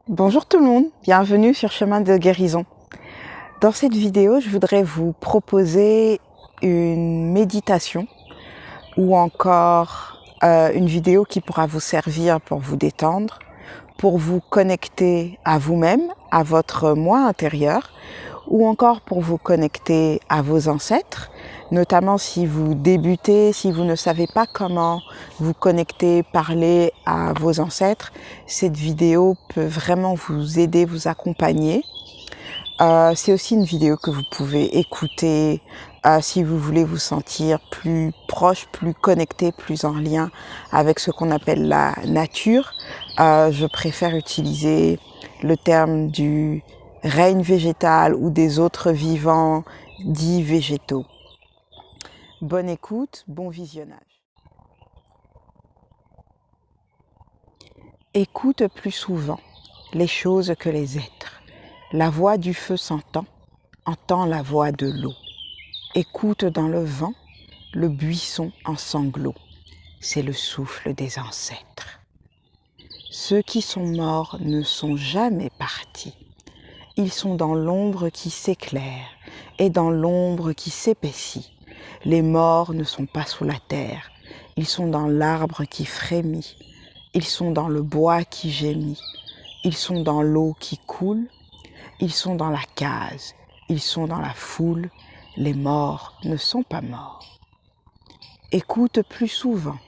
Bonjour tout le monde, bienvenue sur Chemin de guérison. Dans cette vidéo, je voudrais vous proposer une méditation ou encore une vidéo qui pourra vous servir pour vous détendre, pour vous connecter à vous-même, à votre moi intérieur, ou encore pour vous connecter à vos ancêtres, notamment si vous débutez, si vous ne savez pas comment vous connecter, parler à vos ancêtres. Cette vidéo peut vraiment vous aider, vous accompagner. C'est aussi une vidéo que vous pouvez écouter si vous voulez vous sentir plus proche, plus connecté, plus en lien avec ce qu'on appelle la nature. Je préfère utiliser le terme du règne végétal ou des autres vivants dits végétaux. Bonne écoute, bon visionnage. Écoute plus souvent les choses que les êtres. La voix du feu s'entend, entend la voix de l'eau. Écoute dans le vent le buisson en sanglots. C'est le souffle des ancêtres. Ceux qui sont morts ne sont jamais partis. Ils sont dans l'ombre qui s'éclaire et dans l'ombre qui s'épaissit. Les morts ne sont pas sous la terre. Ils sont dans l'arbre qui frémit. Ils sont dans le bois qui gémit. Ils sont dans l'eau qui coule. Ils sont dans la case. Ils sont dans la foule. Les morts ne sont pas morts. Écoute plus souvent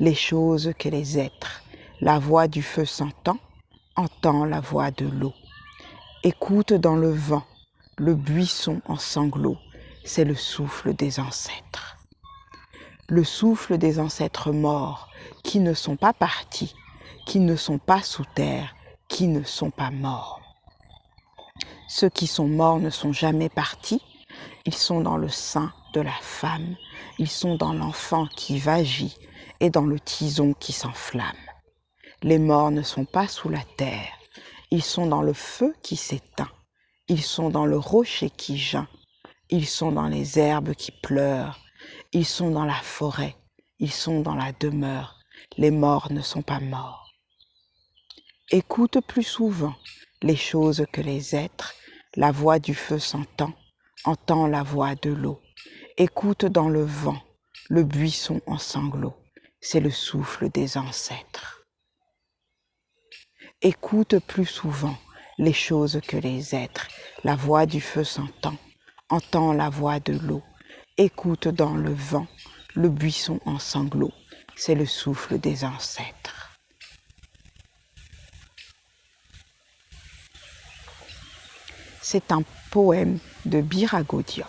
les choses que les êtres. La voix du feu s'entend, entend la voix de l'eau. Écoute dans le vent le buisson en sanglots, c'est le souffle des ancêtres. Le souffle des ancêtres morts qui ne sont pas partis, qui ne sont pas sous terre, qui ne sont pas morts. Ceux qui sont morts ne sont jamais partis, ils sont dans le sein de la femme, ils sont dans l'enfant qui vagit et dans le tison qui s'enflamme. Les morts ne sont pas sous la terre, ils sont dans le feu qui s'éteint, ils sont dans le rocher qui geint, ils sont dans les herbes qui pleurent, ils sont dans la forêt, ils sont dans la demeure, les morts ne sont pas morts. Écoute plus souvent les choses que les êtres, la voix du feu s'entend, entend la voix de l'eau. Écoute dans le vent le buisson en sanglots, c'est le souffle des ancêtres. Écoute plus souvent les choses que les êtres. La voix du feu s'entend, entend la voix de l'eau. Écoute dans le vent le buisson en sanglots. C'est le souffle des ancêtres. C'est un poème de Birago Diop.